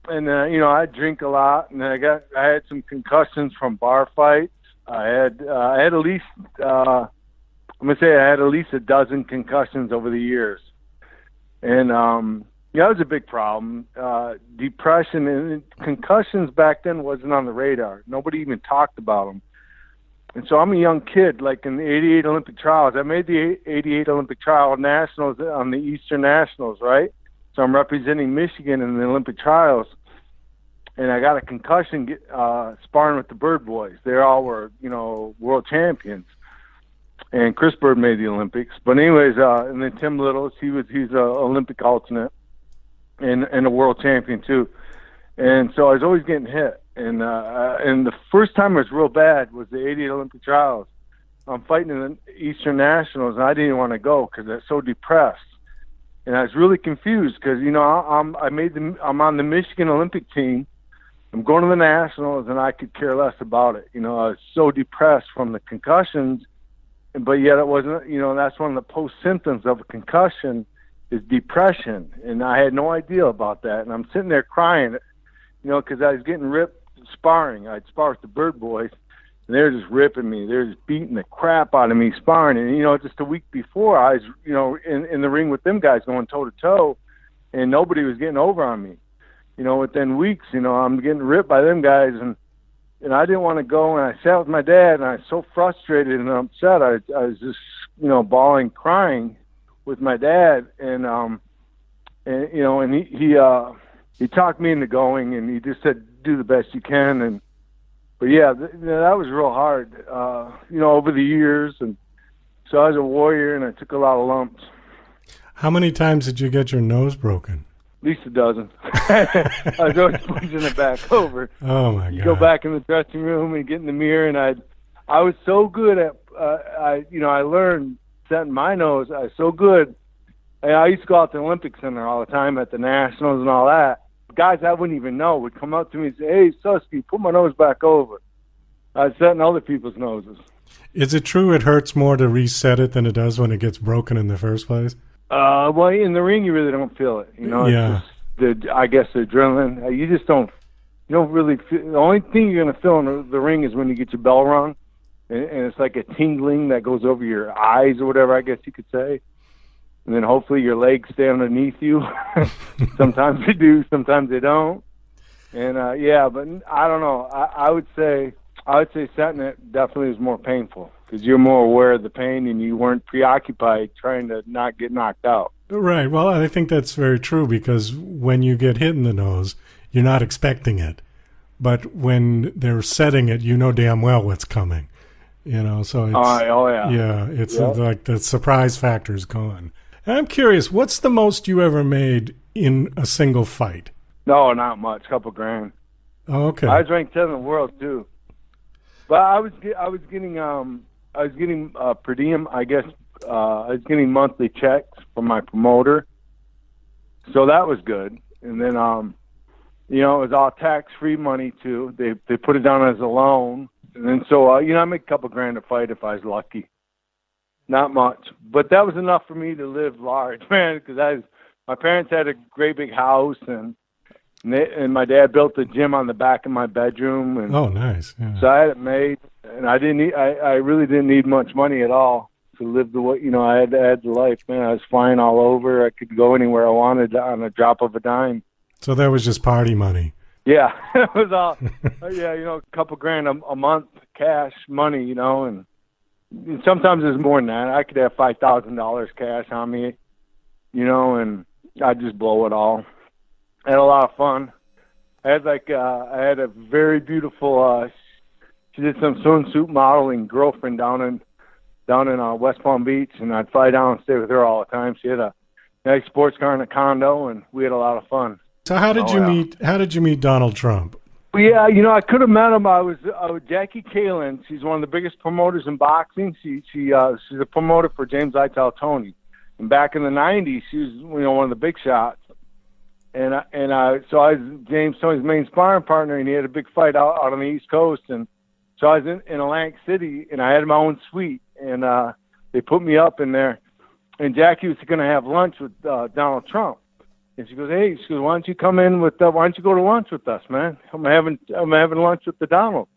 Speaker 7: and I drink a lot, and I had some concussions from bar fights. I had at least I had at least a dozen concussions over the years. And that was a big problem. Depression and concussions back then wasn't on the radar. Nobody even talked about them. And so I'm a young kid, like in the 88 Olympic trials. I made the 88 Olympic trial nationals on the Eastern Nationals, right? So I'm representing Michigan in the Olympic trials. And I got a concussion sparring with the Bird Boys. They all were, world champions. And Chris Bird made the Olympics. But anyways, and then Tim Littles, he's an Olympic alternate and a world champion too. And so I was always getting hit. And the first time it was real bad was the 88 Olympic trials. I'm fighting in the Eastern Nationals, and I didn't want to go because I was so depressed. And I was really confused because, I'm on the Michigan Olympic team. I'm going to the Nationals, and I could care less about it. I was so depressed from the concussions. But yet it wasn't, that's one of the post-symptoms of a concussion is depression. And I had no idea about that. And I'm sitting there crying, because I was getting ripped sparring. I'd spar with the Bird Boys, and they were just ripping me. They were just beating the crap out of me sparring. And, just a week before, I was, in the ring with them guys going toe-to-toe, and nobody was getting over on me. Within weeks, I'm getting ripped by them guys, and I didn't want to go, and I sat with my dad, and I was so frustrated and upset. I was just, bawling, crying with my dad, and he talked me into going, and he just said, do the best you can, but yeah, that was real hard, over the years, and so I was a warrior, and I took a lot of lumps.
Speaker 2: How many times did you get your nose broken?
Speaker 7: At least a dozen. I was always pushing it back over.
Speaker 2: Oh my God!
Speaker 7: You go back in the dressing room and get in the mirror, and I was so good at I learned setting my nose. I was so good. And I used to go out to the Olympic Center all the time at the Nationals and all that. Guys I wouldn't even know would come up to me and say, "Hey, Suski, put my nose back over." I was setting other people's noses.
Speaker 2: Is it true it hurts more to reset it than it does when it gets broken in the first place?
Speaker 7: Well, in the ring, you really don't feel it.
Speaker 2: Yeah.
Speaker 7: It's just I guess the adrenaline. You just don't. You don't really feel. The only thing you're gonna feel in the ring is when you get your bell rung, and it's like a tingling that goes over your eyes or whatever, I guess you could say. And then hopefully your legs stay underneath you. Sometimes they do, sometimes they don't. And yeah, but I don't know. I would say setting it definitely is more painful because you're more aware of the pain and you weren't preoccupied trying to not get knocked out.
Speaker 2: Right. Well, I think that's very true because when you get hit in the nose, you're not expecting it. But when they're setting it, you know damn well what's coming. So it's...
Speaker 7: Oh, yeah.
Speaker 2: Yeah, it's like the surprise factor is gone. And I'm curious, what's the most you ever made in a single fight?
Speaker 7: No, not much. Couple grand.
Speaker 2: Oh, okay.
Speaker 7: I was ranked 10th in the world too. But I was getting per diem. I guess I was getting monthly checks from my promoter, so that was good. And then it was all tax-free money too. They put it down as a loan, and then so I make a couple grand a fight if I was lucky. Not much, but that was enough for me to live large, man. Because my parents had a great big house, and my dad built a gym on the back of my bedroom. And
Speaker 2: oh, nice! Yeah.
Speaker 7: So I had it made, and I really didn't need much money at all. to live the way, I had the life, man. I was flying all over. I could go anywhere I wanted on a drop of a dime.
Speaker 2: So that was just party money.
Speaker 7: Yeah, it was all, a couple grand a month cash money, and sometimes it's more than that. I could have $5,000 cash on me, and I'd just blow it all. I had a lot of fun. I had a very beautiful, she did some swimsuit modeling girlfriend down in West Palm Beach, and I'd fly down and stay with her all the time. She had a nice sports car and a condo, and we had a lot of fun.
Speaker 2: So how did you meet Donald Trump?
Speaker 7: Well, yeah, I could have met him. I was Jackie Kalin. She's one of the biggest promoters in boxing. She's a promoter for James Lightout Tony. And back in the 90s, she was one of the big shots. So I was James Tony's main sparring partner, and he had a big fight out on the East Coast. And so I was in Atlantic City, and I had my own suite, and they put me up in there. And Jackie was going to have lunch with Donald Trump. And she goes, why don't you come in why don't you go to lunch with us, man? I'm having lunch with the Donald.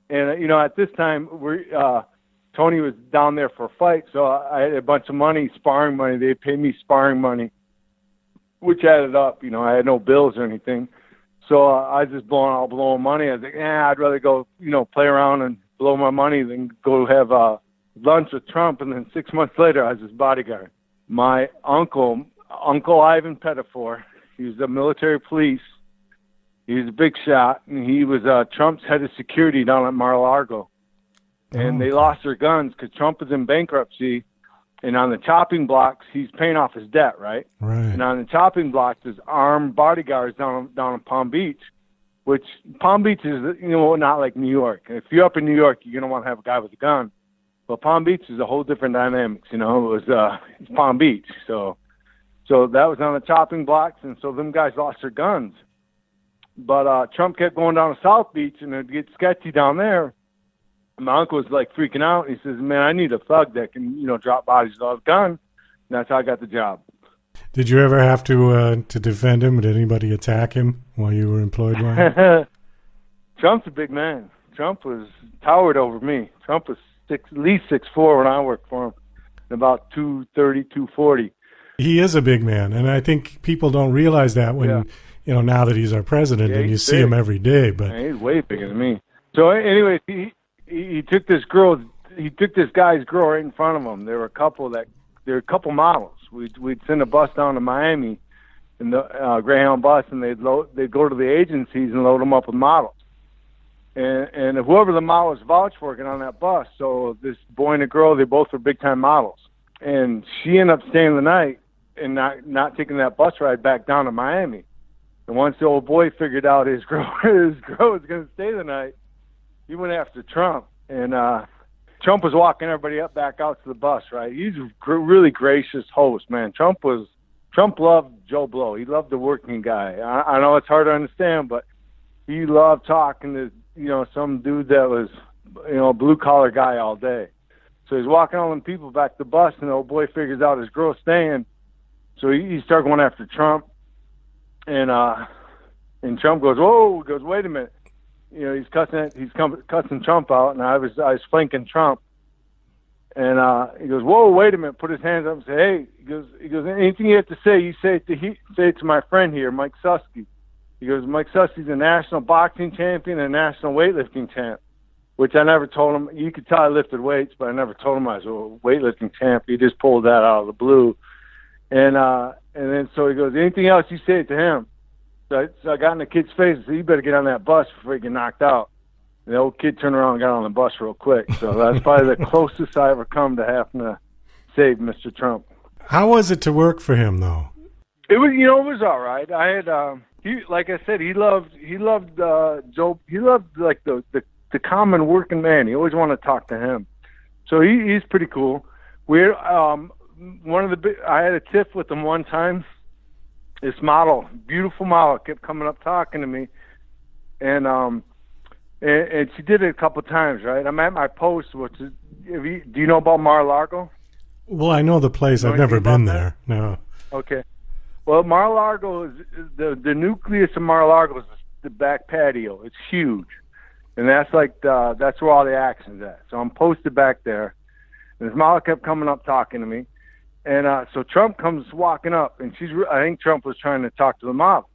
Speaker 7: And, at this time, Tony was down there for a fight, so I had a bunch of money, sparring money. They paid me sparring money, which added up. I had no bills or anything. So I was just blowing money. I was like, I'd rather go, play around and blow my money than go have lunch with Trump. And then 6 months later, I was his bodyguard. My Uncle Ivan Pettifor, he was the military police. He was a big shot, and he was Trump's head of security down at Mar-a-Lago. And they lost their guns because Trump was in bankruptcy. And on the chopping blocks, he's paying off his debt, right?
Speaker 2: Right.
Speaker 7: And on the chopping blocks, there's armed bodyguards down in Palm Beach, which Palm Beach is, not like New York. If you're up in New York, you're going to want to have a guy with a gun. But Palm Beach is a whole different dynamics, It was it's Palm Beach. So that was on the chopping blocks, and so them guys lost their guns. But Trump kept going down to South Beach, and it'd get sketchy down there. My uncle was like freaking out. He says, "Man, I need a thug that can, drop bodies without a gun." And that's how I got the job.
Speaker 2: Did you ever have to defend him? Did anybody attack him while you were employed by him?
Speaker 7: Trump's a big man. Trump was towered over me. Trump was at least 6'4" when I worked for him, and about 230, 240.
Speaker 2: He is a big man, and I think people don't realize that when now that he's our president and you see him every day. But
Speaker 7: he's way bigger than me. So anyway, he took this guy's girl right in front of him. There were a couple models. We'd send a bus down to Miami, in the Greyhound bus, and they'd go to the agencies and load them up with models. And whoever the models vouched for get on that bus. So this boy and a girl, they both were big time models, and she ended up staying the night and not taking that bus ride back down to Miami. And once the old boy figured out his girl was going to stay the night, he went after Trump. And Trump was walking everybody back out to the bus, right? He's a really gracious host, man. Trump loved Joe Blow. He loved the working guy. I know it's hard to understand, but he loved talking to, some dude that was, a blue-collar guy all day. So he's walking all them people back to the bus, and the old boy figures out his girl's staying. So he started going after Trump. And Trump goes, whoa, goes, wait a minute. He's cussing Trump out, and I was flanking Trump. And he goes, whoa, wait a minute, put his hands up and say, hey, he goes, anything you have to say, you say it to my friend here, Mike Suski. He goes, Mike Suski's a national boxing champion and a national weightlifting champ, which I never told him. You could tell I lifted weights, but I never told him I was a weightlifting champ. He just pulled that out of the blue. And then so he goes, anything else, you say it to him. So I got in the kid's face and said, you better get on that bus before you get knocked out. And the old kid turned around and got on the bus real quick. So that's probably the closest I ever come to having to save Mr. Trump.
Speaker 2: How was it to work for him, though?
Speaker 7: It was, it was all right. I had, like I said, he loved Joe. He loved like the common working man. He always wanted to talk to him. So he's pretty cool. We're I had a tiff with him one time. This model, beautiful model, kept coming up talking to me, and she did it a couple times, right? I'm at my post, which is, do you know about Mar-a-Lago?
Speaker 2: Well, I know the place. I've never been there. No.
Speaker 7: Okay. Well, Mar-a-Lago is the nucleus of Mar-a-Lago is the back patio. It's huge, and that's where all the action's at. So I'm posted back there. And his mom kept coming up talking to me. And so Trump comes walking up, and I think Trump was trying to talk to the mob.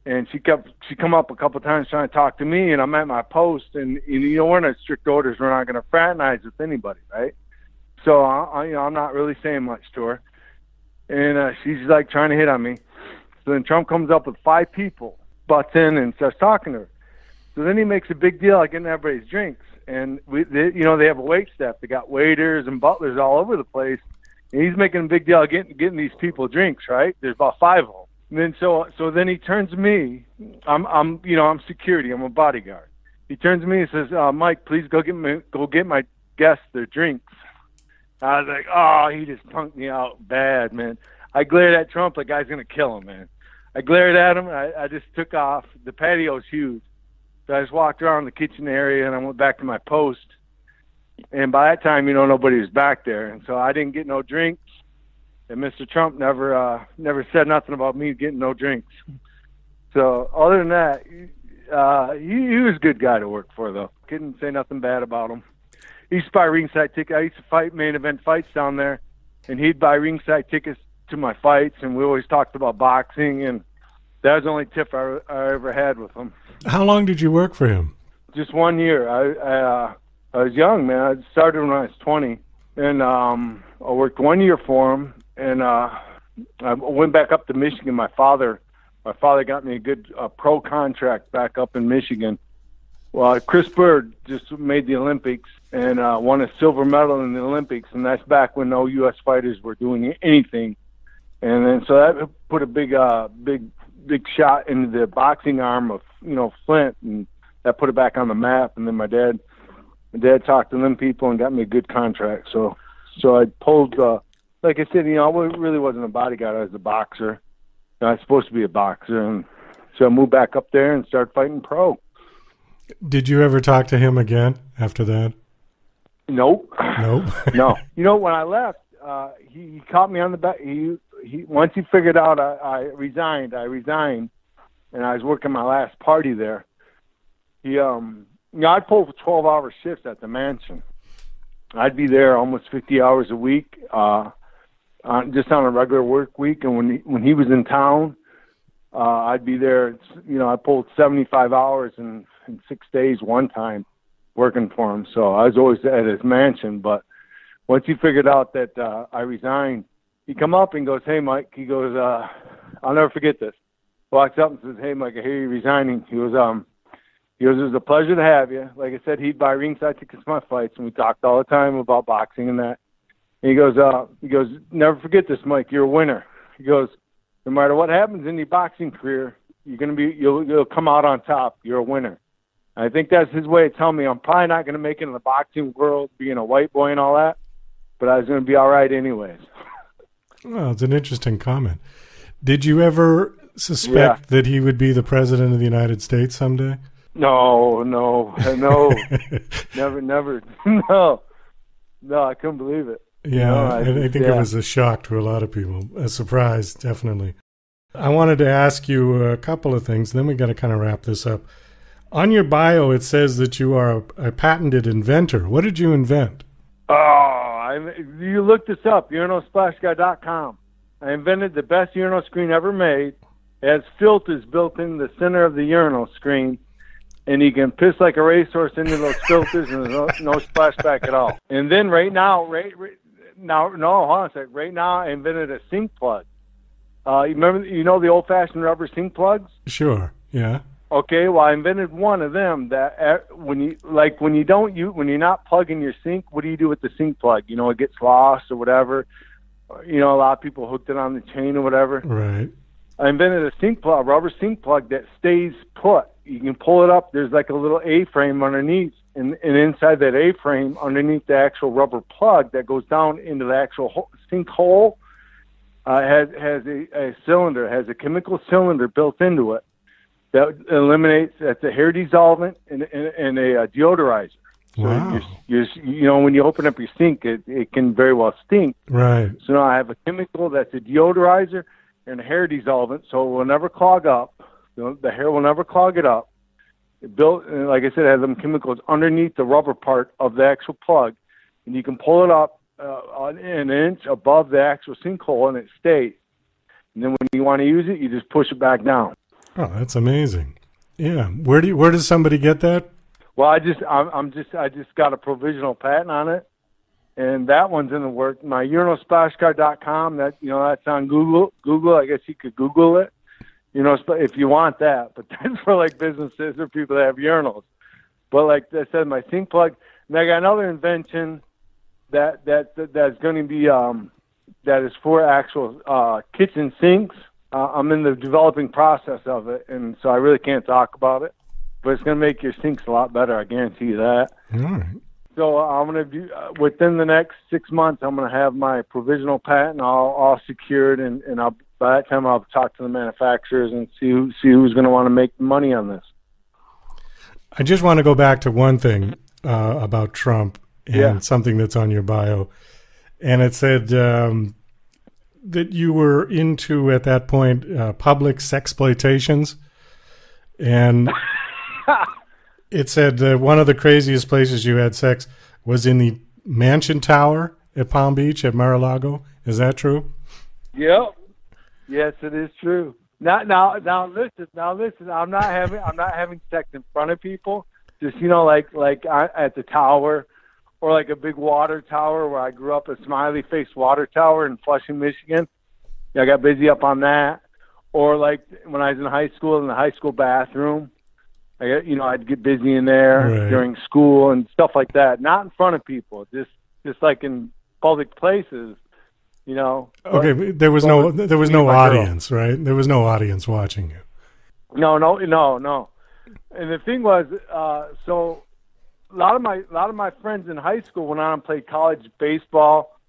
Speaker 7: And she come up a couple times trying to talk to me, and I'm at my post, and we're under strict orders. We're not going to fraternize with anybody, right? So I'm not really saying much to her, and she's like trying to hit on me. So then Trump comes up with 5 people, butts in, and starts talking to her. So then he makes a big deal of getting everybody's drinks, and they have a wait staff. They got waiters and butlers all over the place, and he's making a big deal of getting these people drinks, right? There's about 5 of them. And then so then he turns to me. I'm security. I'm a bodyguard. He turns to me and says, "Mike, please go get my guests their drinks." I was like, "Oh, he just punked me out bad, man." I glared at Trump. The guy's gonna kill him, man. I glared at him. I just took off. The patio's huge, so I just walked around the kitchen area and I went back to my post. And by that time, nobody was back there, and so I didn't get no drinks. And Mr. Trump never said nothing about me getting no drinks. So other than that, he was a good guy to work for, though. Couldn't say nothing bad about him. He used to buy ringside tickets. I used to fight main event fights down there, and he'd buy ringside tickets to my fights, and we always talked about boxing, and that was the only tip I ever had with him.
Speaker 2: How long did you work for him?
Speaker 7: Just 1 year. I was young, man. I started when I was 20, and I worked 1 year for him. And I went back up to Michigan. My father got me a good pro contract back up in Michigan. Well, Chris Bird just made the Olympics and won a silver medal in the Olympics, and that's back when no U.S. fighters were doing anything. And then so that put a big shot into the boxing arm of Flint, and that put it back on the map. And then my dad talked to them people and got me a good contract. So I pulled. Like I said, I really wasn't a bodyguard. I was a boxer. I was supposed to be a boxer, and so I moved back up there and started fighting pro.
Speaker 2: Did you ever talk to him again after that?
Speaker 7: Nope.
Speaker 2: No.
Speaker 7: No. When I left, he caught me on the back. He once he figured out I resigned, and I was working my last party there. I'd pull 12-hour shifts at the mansion. I'd be there almost 50 hours a week. Just on a regular work week, and when he was in town, I'd be there. I pulled 75 hours in 6 days one time working for him. So I was always at his mansion. But once he figured out that I resigned, he come up and goes, "Hey, Mike." He goes, "I'll never forget this." Walks up and says, "Hey, Mike, I hear you resigning." He goes, "It was a pleasure to have you." Like I said, he'd buy ringside tickets to my fights, and we talked all the time about boxing and that. And he goes, "Never forget this, Mike. You're a winner." He goes, "No matter what happens in your boxing career, you'll come out on top. You're a winner." And I think that's his way of telling me I'm probably not going to make it in the boxing world, being a white boy and all that, but I was going to be all right anyways.
Speaker 2: Well, it's an interesting comment. Did you ever suspect that he would be the president of the United States someday?
Speaker 7: No, never, no, I couldn't believe it.
Speaker 2: Yeah, I think it was a shock to a lot of people. A surprise, definitely. I wanted to ask you a couple of things, then we got to kind of wrap this up. On your bio, it says that you are a patented inventor. What did you invent?
Speaker 7: You look this up, urinalsplashguy.com. I invented the best urinal screen ever made. It has filters built in the center of the urinal screen, and you can piss like a racehorse into those filters, and there's no splashback at all. And then right now, hold on a sec. Right now, I invented a sink plug. You the old-fashioned rubber sink plugs?
Speaker 2: Sure. Yeah.
Speaker 7: Okay. Well, I invented one of them that when you're not plugging your sink, what do you do with the sink plug? It gets lost or whatever. A lot of people hooked it on the chain or whatever.
Speaker 2: Right.
Speaker 7: I invented a rubber sink plug that stays put. You can pull it up. There's like a little A-frame underneath, and inside that A-frame, underneath the actual rubber plug that goes down into the actual sink hole, has a cylinder, has a chemical cylinder built into it that eliminates. That's a hair dissolvent and a deodorizer.
Speaker 2: Wow.
Speaker 7: So when you open up your sink, it can very well stink.
Speaker 2: Right.
Speaker 7: So now I have a chemical that's a deodorizer and a hair dissolvent, so it will never clog up. The hair will never clog it up. Like I said, it has them chemicals underneath the rubber part of the actual plug, and you can pull it up, an inch above the actual sinkhole, and it stays. And then when you want to use it, you just push it back down.
Speaker 2: Oh, that's amazing. Yeah. Where does somebody get that?
Speaker 7: Well, I just got a provisional patent on it, and that one's in the work. My urinalsplashguard.com, that's on Google. I guess you could Google it, if you want that. But that's for like businesses or people that have urinals. But like I said, my sink plug. And I got another invention that's going to be that is for actual kitchen sinks. I'm in the developing process of it, and so I really can't talk about it. But it's going to make your sinks a lot better. I guarantee you that.
Speaker 2: All right.
Speaker 7: So I'm going to do within the next 6 months. I'm going to have my provisional patent all secured, and by that time I'll talk to the manufacturers and see who's going to want to make money on this.
Speaker 2: I just want to go back to one thing about Trump and something that's on your bio, and it said that you were into at that point public sexploitations, and. It said that one of the craziest places you had sex was in the Mansion Tower at Palm Beach at Mar-a-Lago. Is that true?
Speaker 7: Yep. Yes, it is true. Now listen. I'm not having sex in front of people. Just like at the tower, or like a big water tower where I grew up, a smiley face water tower in Flushing, Michigan. I got busy up on that. Or like when I was in high school, in the high school bathroom. I'd get busy in there during school and stuff like that. Not in front of people, just like in public places,
Speaker 2: Okay, but there was no audience, right? There was no audience watching you.
Speaker 7: No. And the thing was, so a lot of my friends in high school went on and played college baseball,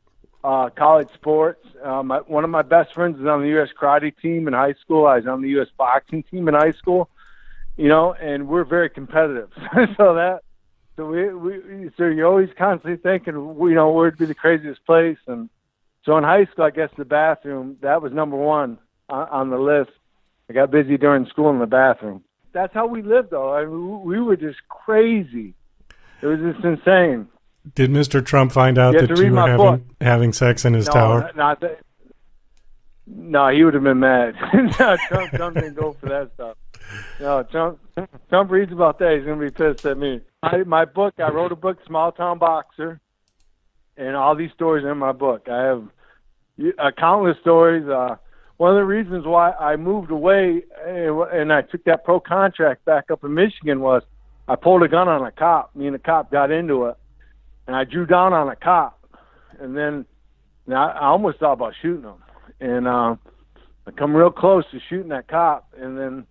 Speaker 7: college sports. One of my best friends was on the U.S. karate team in high school. I was on the U.S. boxing team in high school. And we're very competitive. So you're always constantly thinking, where'd be the craziest place? And so in high school, I guess the bathroom, that was number one on the list. I got busy during school in the bathroom. That's how we lived, though. I mean, we were just crazy. It was just insane.
Speaker 2: Did Mr. Trump find out that you were having sex in his tower?
Speaker 7: Not that. No, he would have been mad. Trump didn't go for that stuff. No, Trump reads about that. He's going to be pissed at me. My book, I wrote a book, Small Town Boxer, and all these stories are in my book. I have countless stories. One of the reasons why I moved away and I took that pro contract back up in Michigan was I pulled a gun on a cop. Me and the cop got into it, and I drew down on a cop. And then I almost thought about shooting him. And I come real close to shooting that cop, and then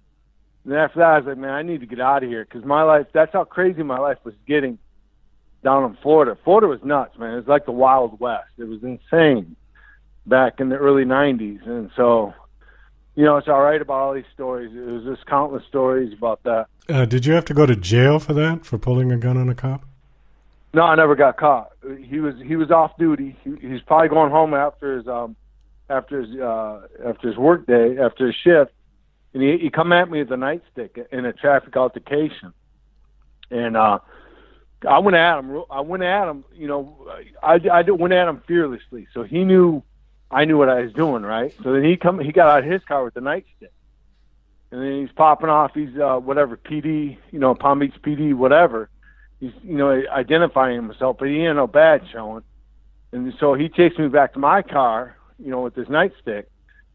Speaker 7: after that, I was like, man, I need to get out of here, because my life, that's how crazy my life was getting down in Florida. Florida was nuts, man. It was like the Wild West. It was insane back in the early 90s. And so, it's all right about all these stories. It was just countless stories about that.
Speaker 2: Did you have to go to jail for that, for pulling a gun on a cop?
Speaker 7: No, I never got caught. He was off duty. He's probably going home after his work day, after his shift, and he come at me with a nightstick in a traffic altercation, and I went at him. I went at him fearlessly, so he knew I knew what I was doing, right? So then he got out of his car with the nightstick, and then he's popping off. He's whatever PD, Palm Beach PD, whatever. He's identifying himself, but he ain't no badge showing, and so he chased me back to my car. With this nightstick,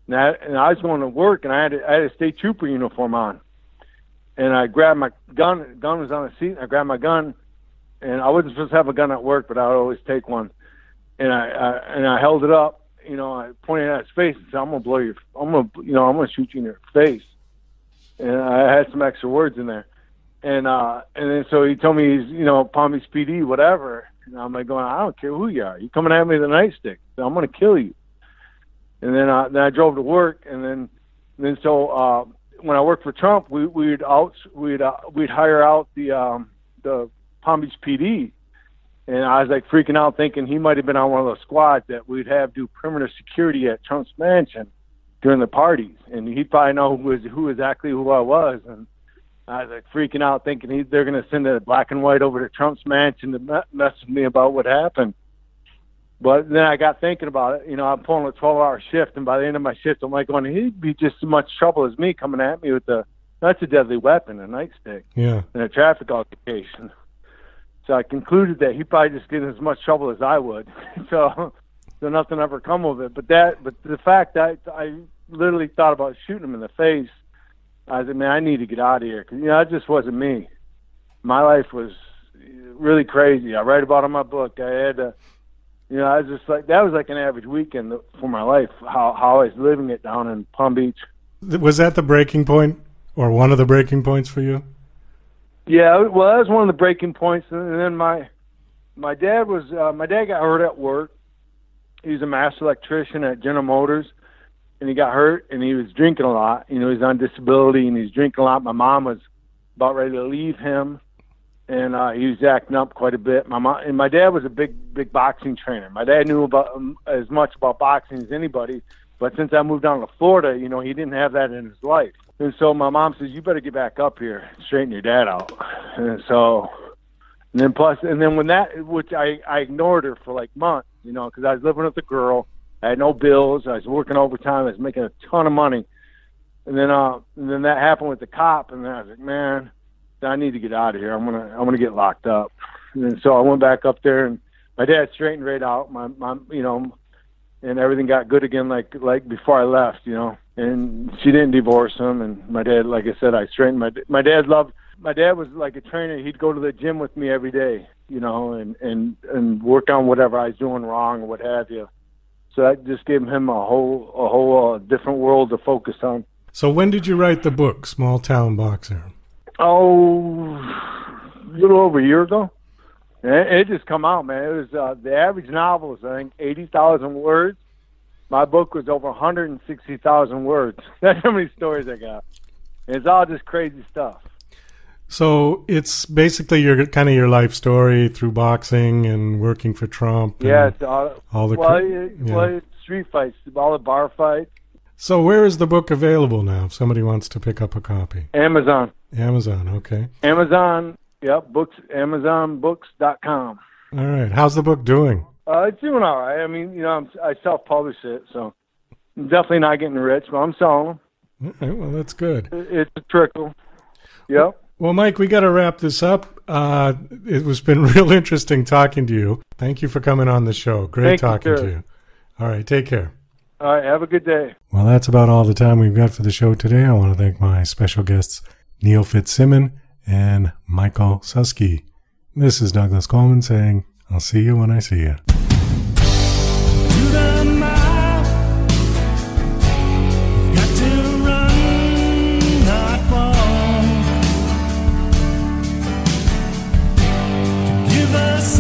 Speaker 7: and I was going to work, and I had a state trooper uniform on, and I grabbed my gun. The gun was on the seat. And I grabbed my gun, and I wasn't supposed to have a gun at work, but I would always take one, and I held it up. I pointed at his face and said, "I'm gonna I'm gonna shoot you in your face," and I had some extra words in there, and then so he told me he's Palm Beach PD, whatever, and I'm like going, I don't care who you are. You coming at me with a nightstick? So I'm gonna kill you. And then I drove to work, and then so when I worked for Trump, we'd hire out the Palm Beach PD, and I was like freaking out, thinking he might have been on one of those squads that we'd have do perimeter security at Trump's mansion during the parties, and he'd probably know who exactly I was, and I was like freaking out, thinking they're going to send a black and white over to Trump's mansion to mess with me about what happened. But then I got thinking about it. I'm pulling a 12-hour shift, and by the end of my shift, I'm like going, he'd be just as much trouble as me coming at me with that's a deadly weapon, a nightstick, and a traffic altercation. So I concluded that he'd probably just get in as much trouble as I would. So nothing ever come of it. But the fact that I literally thought about shooting him in the face, I said, man, I need to get out of here. Because, that just wasn't me. My life was really crazy. I write about it in my book. I had to, I was just like, that was like an average weekend for my life, how I was living it down in Palm Beach.
Speaker 2: Was that the breaking point, or one of the breaking points for you?
Speaker 7: Yeah, well, that was one of the breaking points. And then my dad got hurt at work. He was a master electrician at General Motors, and he got hurt, and he was drinking a lot. He was on disability, and he was drinking a lot. My mom was about ready to leave him, and he was acting up quite a bit. My dad was a big boxing trainer. My dad knew about as much about boxing as anybody, but since I moved down to Florida, he didn't have that in his life. And so my mom says, you better get back up here and straighten your dad out. And then when that, which I ignored her for like months, because I was living with a girl. I had no bills. I was working overtime. I was making a ton of money. And then that happened with the cop, and then I was like, man, I need to get out of here. I'm gonna get locked up. And so I went back up there, and my dad straightened right out. My and everything got good again, like before I left, And she didn't divorce him. And my dad, like I said, I straightened my dad was like a trainer. He'd go to the gym with me every day, and work on whatever I was doing wrong or what have you. So that just gave him a whole different world to focus on.
Speaker 2: So when did you write the book, Small Town Boxer?
Speaker 7: Oh, a little over a year ago. It just come out, man. It was the average novel is, I think, 80,000 words. My book was over 160,000 words. That's how many stories I got. And it's all just crazy stuff.
Speaker 2: So it's basically your life story through boxing and working for Trump.
Speaker 7: Yeah, it's it's street fights, all the bar fights.
Speaker 2: So where is the book available now if somebody wants to pick up a copy?
Speaker 7: Amazon,
Speaker 2: okay.
Speaker 7: Amazon, yep, books, AmazonBooks.com.
Speaker 2: All right. How's the book doing?
Speaker 7: It's doing all right. I mean, I self-publish it, so I'm definitely not getting rich, but I'm selling them.
Speaker 2: All right, well, that's good.
Speaker 7: It's a trickle. Yep.
Speaker 2: Well, Mike, we got to wrap this up. It was been real interesting talking to you. Thank you for coming on the show. Great talking to you. All right, take care.
Speaker 7: All right, have a good day.
Speaker 2: Well, that's about all the time we've got for the show today. I want to thank my special guests, Neil Fitzsimon and Michael Suski. This is Douglas Coleman saying, I'll see you when I see you.
Speaker 8: Give us